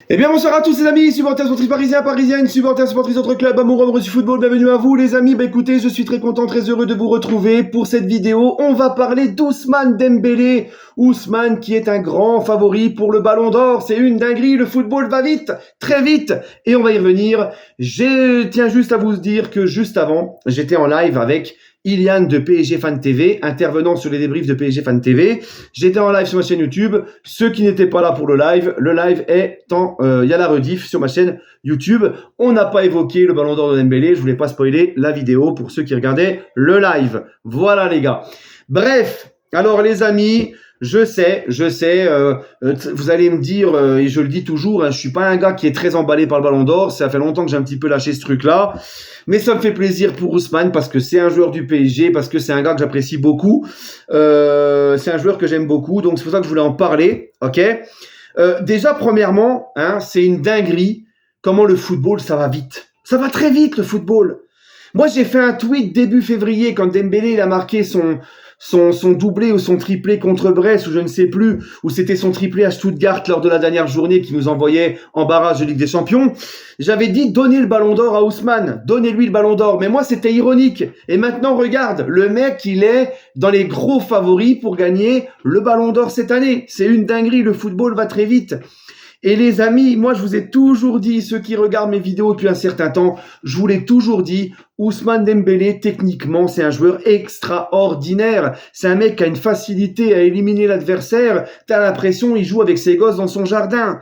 Eh bien bonsoir à tous les amis, supporters sportifs parisiens, parisiennes, supporters sportifs d'autres clubs, amoureux du football, bienvenue à vous les amis. Écoutez, je suis très content, très heureux de vous retrouver pour cette vidéo. On va parler d'Ousmane Dembélé. Ousmane qui est un grand favori pour le Ballon d'Or, c'est une dinguerie, le football va vite, très vite, et on va y revenir. Je tiens juste à vous dire que juste avant, j'étais en live avec Ilian de PSG Fan TV, intervenant sur les débriefs de PSG Fan TV. J'étais en live sur ma chaîne YouTube. Ceux qui n'étaient pas là pour le live est il y a la rediff sur ma chaîne YouTube. On n'a pas évoqué le Ballon d'Or de Dembélé. Je voulais pas spoiler la vidéo pour ceux qui regardaient le live. Voilà les gars. Bref, alors les amis, je sais, vous allez me dire, et je le dis toujours, je suis pas un gars qui est très emballé par le Ballon d'Or, ça fait longtemps que j'ai un petit peu lâché ce truc-là, mais ça me fait plaisir pour Ousmane, parce que c'est un joueur du PSG, parce que c'est un gars que j'apprécie beaucoup, c'est un joueur que j'aime beaucoup, donc c'est pour ça que je voulais en parler, ok. Déjà, premièrement, c'est une dinguerie, comment le football, ça va vite. Ça va très vite, le football. Moi, j'ai fait un tweet début février, quand Dembélé il a marqué son doublé ou son triplé contre Brest, ou je ne sais plus, ou c'était son triplé à Stuttgart lors de la dernière journée qui nous envoyait en barrage de Ligue des Champions. J'avais dit, donnez le Ballon d'Or à Ousmane, donnez-lui le Ballon d'Or. Mais moi, c'était ironique. Et maintenant, regarde, le mec, il est dans les gros favoris pour gagner le Ballon d'Or cette année. C'est une dinguerie, le football va très vite. Et les amis, moi je vous ai toujours dit, ceux qui regardent mes vidéos depuis un certain temps, je vous l'ai toujours dit, Ousmane Dembélé, techniquement, c'est un joueur extraordinaire. C'est un mec qui a une facilité à éliminer l'adversaire. T'as l'impression il joue avec ses gosses dans son jardin.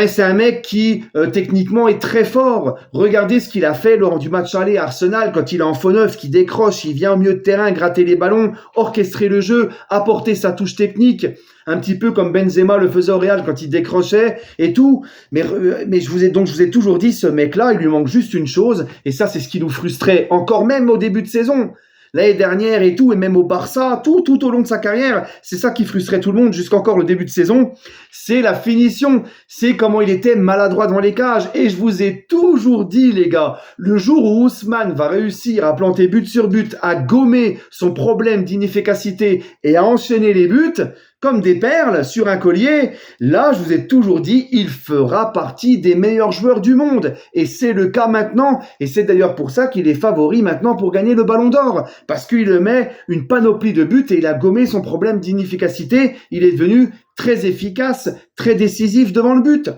C'est un mec qui, techniquement, est très fort. Regardez ce qu'il a fait lors du match aller à Arsenal, quand il est en faux neuf, qui décroche, il vient au milieu de terrain, gratter les ballons, orchestrer le jeu, apporter sa touche technique, un petit peu comme Benzema le faisait au Real quand il décrochait et tout. Mais je vous ai toujours dit, ce mec-là, il lui manque juste une chose, et ça, c'est ce qui nous frustrait, encore même au début de saison. L'année dernière et tout, et même au Barça, tout au long de sa carrière, c'est ça qui frustrait tout le monde jusqu'encore le début de saison, c'est la finition, c'est comment il était maladroit devant les cages. Et je vous ai toujours dit, les gars, le jour où Ousmane va réussir à planter but sur but, à gommer son problème d'inefficacité et à enchaîner les buts, comme des perles sur un collier, là, je vous ai toujours dit, il fera partie des meilleurs joueurs du monde. Et c'est le cas maintenant. Et c'est d'ailleurs pour ça qu'il est favori maintenant pour gagner le Ballon d'Or. Parce qu'il met une panoplie de buts et il a gommé son problème d'inefficacité. Il est devenu très efficace, très décisif devant le but.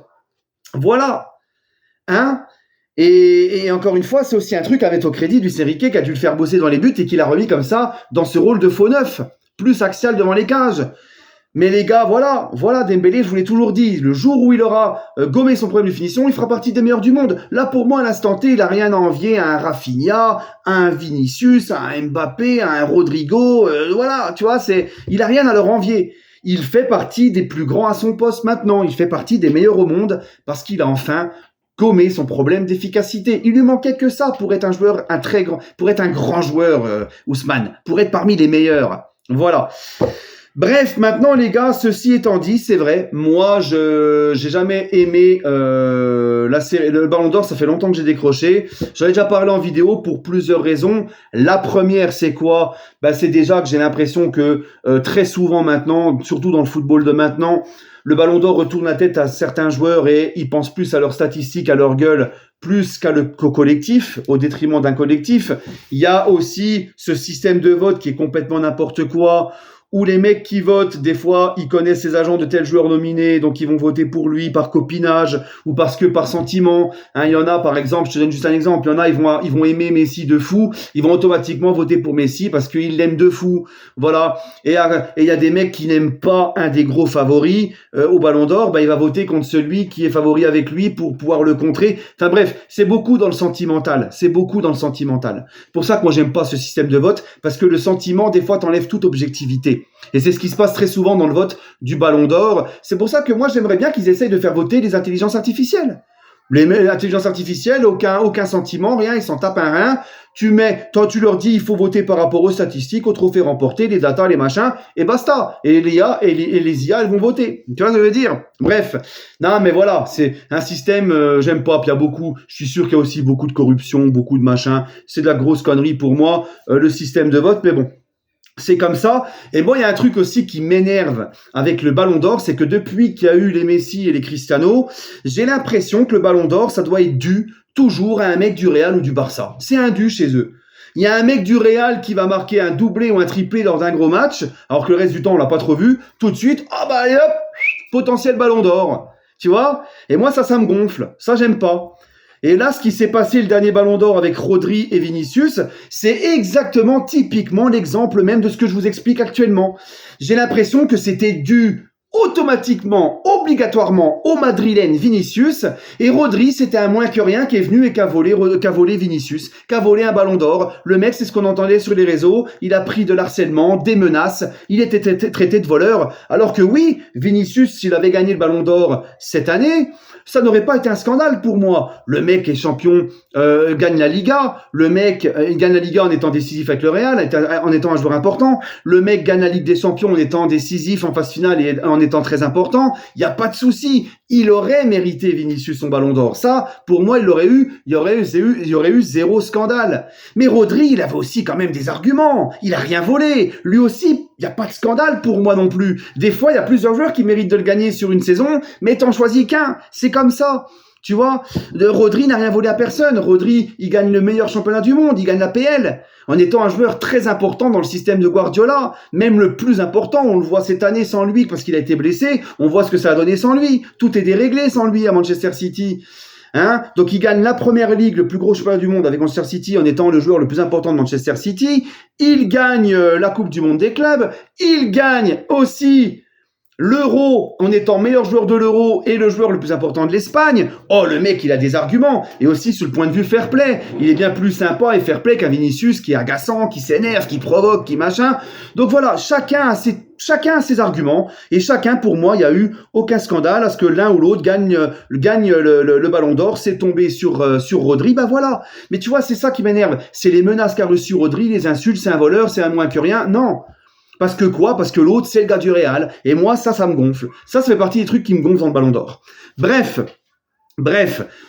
Voilà. Et encore une fois, c'est aussi un truc avec au crédit du Enrique qui a dû le faire bosser dans les buts et qui l'a remis comme ça dans ce rôle de faux neuf, plus axial devant les cages. Mais les gars, voilà, Dembélé, je vous l'ai toujours dit, le jour où il aura gommé son problème de finition, il fera partie des meilleurs du monde. Là, pour moi, à l'instant T, il a rien à envier à un Rafinha, à un Vinicius, à un Mbappé, à un Rodrigo, voilà, tu vois, il a rien à leur envier. Il fait partie des plus grands à son poste maintenant, il fait partie des meilleurs au monde, parce qu'il a enfin gommé son problème d'efficacité. Il lui manquait que ça pour être un joueur, pour être un grand joueur, Ousmane, pour être parmi les meilleurs. Voilà. Bref, maintenant les gars, ceci étant dit, c'est vrai, moi j'ai jamais aimé la série, le Ballon d'Or, ça fait longtemps que j'ai décroché. J'en ai déjà parlé en vidéo pour plusieurs raisons. La première, c'est quoi? C'est déjà que j'ai l'impression que très souvent maintenant, surtout dans le football de maintenant, le Ballon d'Or retourne la tête à certains joueurs et ils pensent plus à leurs statistiques, à leur gueule, plus qu'au collectif, au détriment d'un collectif. Il y a aussi ce système de vote qui est complètement n'importe quoi, où les mecs qui votent, des fois, ils connaissent les agents de tel joueur nominé, donc ils vont voter pour lui par copinage ou parce que par sentiment. Il y en a, par exemple, je te donne juste un exemple, il y en a, ils vont aimer Messi de fou, ils vont automatiquement voter pour Messi parce qu'ils l'aiment de fou. Voilà. Et il y a des mecs qui n'aiment pas un des gros favoris au Ballon d'Or, il va voter contre celui qui est favori avec lui pour pouvoir le contrer. Enfin bref, c'est beaucoup dans le sentimental. C'est pour ça que moi, j'aime pas ce système de vote, parce que le sentiment, des fois, t'enlève toute objectivité. Et c'est ce qui se passe très souvent dans le vote du Ballon d'Or. C'est pour ça que moi, j'aimerais bien qu'ils essayent de faire voter les intelligences artificielles. L'intelligence artificielle, aucun sentiment, rien, ils s'en tapent un rein. Tu leur dis, il faut voter par rapport aux statistiques, aux trophées remportés, les datas, les machins, et basta. Et les IA, elles vont voter. Tu vois ce que je veux dire? Bref. Non, mais voilà, c'est un système, j'aime pas. Puis je suis sûr qu'il y a aussi beaucoup de corruption, beaucoup de machins. C'est de la grosse connerie pour moi, le système de vote, mais bon. C'est comme ça. Et moi, il y a un truc aussi qui m'énerve avec le Ballon d'Or, c'est que depuis qu'il y a eu les Messi et les Cristiano, j'ai l'impression que le Ballon d'Or, ça doit être dû toujours à un mec du Real ou du Barça. C'est un dû chez eux. Il y a un mec du Real qui va marquer un doublé ou un triplé dans un gros match, alors que le reste du temps, on l'a pas trop vu. Tout de suite, ah bah allez hop, potentiel Ballon d'Or. Tu vois? Et moi, ça me gonfle. Ça, j'aime pas. Et là, ce qui s'est passé le dernier Ballon d'Or avec Rodri et Vinicius, c'est exactement, typiquement l'exemple même de ce que je vous explique actuellement. J'ai l'impression que c'était dû automatiquement, obligatoirement au Madrilène Vinicius, et Rodri, c'était un moins que rien qui est venu et qui a volé Vinicius, qui a volé un Ballon d'Or. Le mec, c'est ce qu'on entendait sur les réseaux, il a pris de l'harcèlement, des menaces, il était traité de voleur, alors que oui, Vinicius, s'il avait gagné le Ballon d'Or cette année, ça n'aurait pas été un scandale pour moi. Le mec est champion, gagne la Liga. Le mec gagne la Liga en étant décisif avec le Real, en étant un joueur important. Le mec gagne la Ligue des Champions en étant décisif en phase finale et en étant très important. Il n'y a pas de souci. Il aurait mérité, Vinicius, son Ballon d'Or. Ça, pour moi, il y aurait eu zéro scandale. Mais Rodri, il avait aussi quand même des arguments. Il a rien volé. Lui aussi, il n'y a pas de scandale pour moi non plus. Des fois, il y a plusieurs joueurs qui méritent de le gagner sur une saison, mais t'en choisis qu'un. C'est comme ça. Tu vois, Rodri n'a rien volé à personne. Rodri, il gagne le meilleur championnat du monde, il gagne la PL, en étant un joueur très important dans le système de Guardiola, même le plus important. On le voit cette année sans lui parce qu'il a été blessé. On voit ce que ça a donné sans lui. Tout est déréglé sans lui à Manchester City. Donc il gagne la première ligue, le plus gros championnat du monde avec Manchester City en étant le joueur le plus important de Manchester City. Il gagne la Coupe du Monde des clubs. Il gagne aussi l'Euro en étant meilleur joueur de l'Euro et le joueur le plus important de l'Espagne. Oh, le mec, il a des arguments. Et aussi, sur le point de vue fair play, il est bien plus sympa et fair play qu'un Vinicius qui est agaçant, qui s'énerve, qui provoque, qui machin. Donc voilà, chacun a ses arguments. Et chacun, pour moi, il n'y a eu aucun scandale à ce que l'un ou l'autre gagne le Ballon d'Or. C'est tombé sur Rodri, bah voilà. Mais tu vois, c'est ça qui m'énerve. C'est les menaces qu'a reçues Rodri, les insultes, c'est un voleur, c'est un moins que rien. Non. Parce que quoi? Parce que l'autre, c'est le gars du Real. Et moi, ça me gonfle. Ça fait partie des trucs qui me gonflent dans le Ballon d'Or. Bref.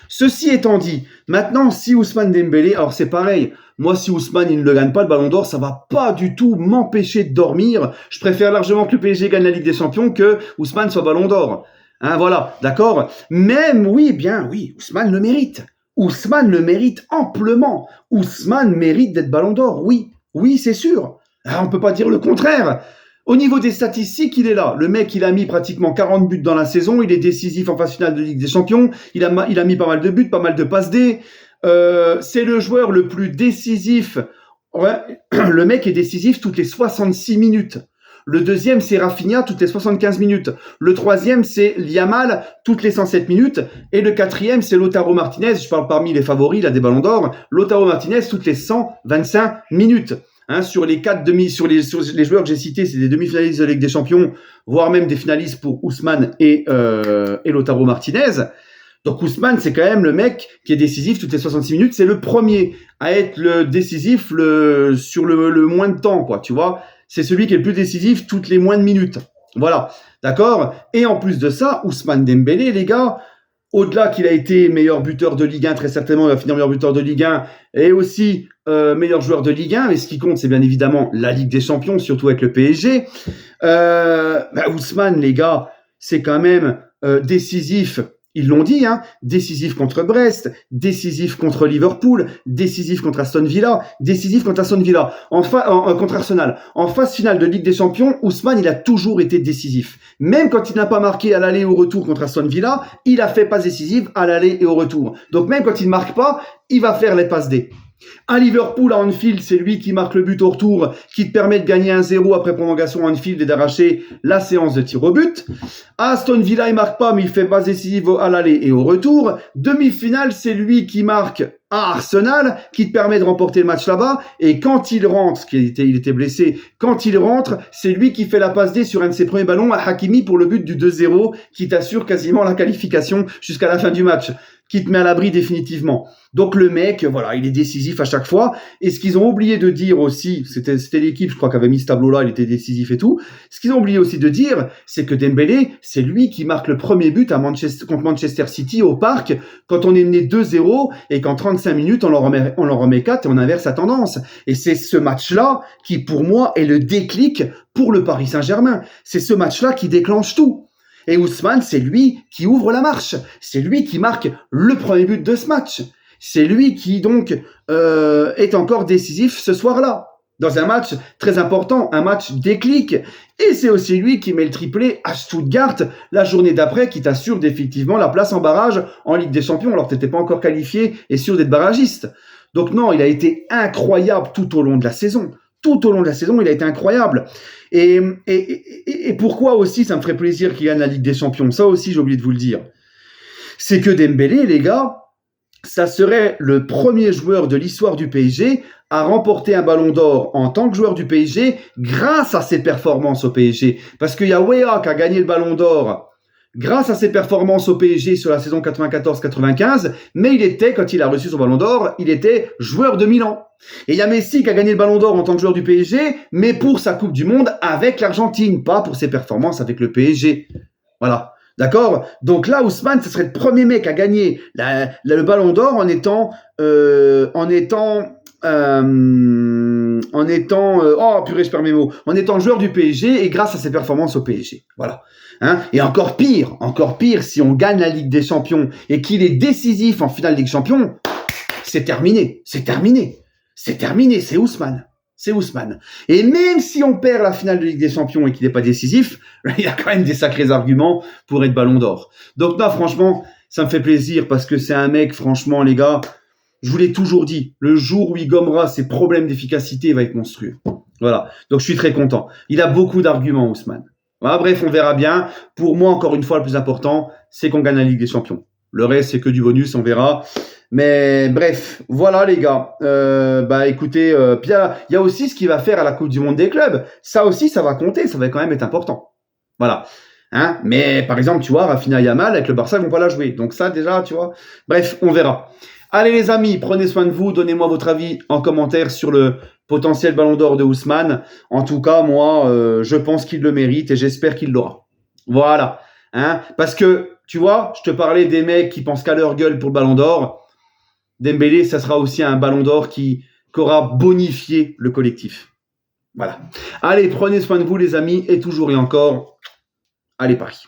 Ceci étant dit, maintenant, si Ousmane Dembélé, alors c'est pareil. Moi, si Ousmane, il ne le gagne pas, le Ballon d'Or, ça va pas du tout m'empêcher de dormir. Je préfère largement que le PSG gagne la Ligue des Champions que Ousmane soit Ballon d'Or. Voilà, d'accord? Même, oui, Ousmane le mérite. Ousmane le mérite amplement. Ousmane mérite d'être Ballon d'Or, oui. Oui, c'est sûr. On peut pas dire le contraire. Au niveau des statistiques, il est là. Le mec, il a mis pratiquement 40 buts dans la saison. Il est décisif en phase finale de Ligue des Champions. Il a mis pas mal de buts, pas mal de passes D. C'est le joueur le plus décisif. Ouais, le mec est décisif toutes les 66 minutes. Le deuxième, c'est Rafinha, toutes les 75 minutes. Le troisième, c'est Yamal, toutes les 107 minutes. Et le quatrième, c'est Lautaro Martinez. Je parle parmi les favoris, il a des ballons d'or. Lautaro Martinez, toutes les 125 minutes. Sur les sur les joueurs que j'ai cités, c'est des demi-finalistes de la Ligue des Champions, voire même des finalistes pour Ousmane et Lautaro Martinez. Donc Ousmane, c'est quand même le mec qui est décisif toutes les 66 minutes. C'est le premier à être le décisif sur le moins de temps, quoi. Tu vois, c'est celui qui est le plus décisif toutes les moins de minutes. Voilà, d'accord. Et en plus de ça, Ousmane Dembélé, les gars. Au-delà qu'il a été meilleur buteur de Ligue 1, très certainement, il va finir meilleur buteur de Ligue 1, et aussi meilleur joueur de Ligue 1, mais ce qui compte, c'est bien évidemment la Ligue des Champions, surtout avec le PSG. Ousmane, les gars, c'est quand même décisif. Ils l'ont dit, décisif contre Brest, décisif contre Liverpool, décisif contre Aston Villa, décisif contre Aston Villa, contre Arsenal. En phase finale de Ligue des Champions, Ousmane, il a toujours été décisif. Même quand il n'a pas marqué à l'aller et au retour contre Aston Villa, il a fait passe décisive à l'aller et au retour. Donc même quand il ne marque pas, il va faire les passes D. À Liverpool, à Anfield, c'est lui qui marque le but au retour, qui te permet de gagner 1-0 après prolongation à Anfield et d'arracher la séance de tir au but. À Aston Villa, il marque pas, mais il fait passe décisive à l'aller et au retour. Demi-finale, c'est lui qui marque à Arsenal, qui te permet de remporter le match là-bas. Et quand il rentre, il était blessé, quand il rentre, c'est lui qui fait la passe D sur un de ses premiers ballons à Hakimi pour le but du 2-0, qui t'assure quasiment la qualification jusqu'à la fin du match. qui te met à l'abri définitivement. Donc le mec, voilà, il est décisif à chaque fois. Et ce qu'ils ont oublié de dire aussi, c'était l'équipe, je crois, qui avait mis ce tableau-là, il était décisif et tout. Ce qu'ils ont oublié aussi de dire, c'est que Dembélé, c'est lui qui marque le premier but contre Manchester City au Parc, quand on est mené 2-0 et qu'en 35 minutes, on leur remet 4 et on inverse la tendance. Et c'est ce match-là qui, pour moi, est le déclic pour le Paris Saint-Germain. C'est ce match-là qui déclenche tout. Et Ousmane, c'est lui qui ouvre la marche. C'est lui qui marque le premier but de ce match. C'est lui qui, donc, est encore décisif ce soir-là, dans un match très important, un match déclic. Et c'est aussi lui qui met le triplé à Stuttgart la journée d'après, qui t'assure définitivement la place en barrage en Ligue des Champions, alors que tu n'étais pas encore qualifié et sûr d'être barragiste. Donc non, il a été incroyable tout au long de la saison. Tout au long de la saison, il a été incroyable. Et pourquoi aussi ça me ferait plaisir qu'il gagne la Ligue des Champions? Ça aussi, j'ai oublié de vous le dire. C'est que Dembélé, les gars, ça serait le premier joueur de l'histoire du PSG à remporter un ballon d'or en tant que joueur du PSG grâce à ses performances au PSG. Parce qu'il y a Weah qui a gagné le ballon d'or grâce à ses performances au PSG sur la saison 94-95, mais il était, quand il a reçu son ballon d'or, il était joueur de Milan. Et il y a Messi qui a gagné le ballon d'or en tant que joueur du PSG, mais pour sa Coupe du Monde avec l'Argentine, pas pour ses performances avec le PSG. Voilà. D'accord? Donc là, Ousmane, ce serait le premier mec à gagner le ballon d'or en étant joueur du PSG et grâce à ses performances au PSG. Voilà. Hein? Et encore pire, si on gagne la Ligue des Champions et qu'il est décisif en finale Ligue des Champions, c'est terminé. C'est Ousmane. C'est Ousmane. Et même si on perd la finale de Ligue des Champions et qu'il n'est pas décisif, il y a quand même des sacrés arguments pour être ballon d'or. Donc là, franchement, ça me fait plaisir parce que c'est un mec, franchement, les gars, je vous l'ai toujours dit, le jour où il gommera ses problèmes d'efficacité, il va être monstrueux. Voilà. Donc je suis très content. Il a beaucoup d'arguments, Ousmane. Voilà, bref, on verra bien. Pour moi, encore une fois, le plus important, c'est qu'on gagne la Ligue des Champions. Le reste, c'est que du bonus, on verra. Mais bref, voilà les gars. Écoutez, il y a aussi ce qu'il va faire à la Coupe du Monde des clubs. Ça aussi, ça va compter, ça va quand même être important. Voilà. Hein? Mais par exemple, tu vois, Rafinha Yamal avec le Barça, ils vont pas la jouer. Donc ça, déjà, tu vois. Bref, on verra. Allez les amis, prenez soin de vous. Donnez-moi votre avis en commentaire sur le potentiel ballon d'or de Ousmane. En tout cas, moi, je pense qu'il le mérite et j'espère qu'il l'aura. Voilà. Hein? Parce que, tu vois, je te parlais des mecs qui pensent qu'à leur gueule pour le ballon d'or. Dembélé, ça sera aussi un ballon d'or qui aura bonifié le collectif. Voilà. Allez, prenez soin de vous les amis et toujours et encore, allez Paris.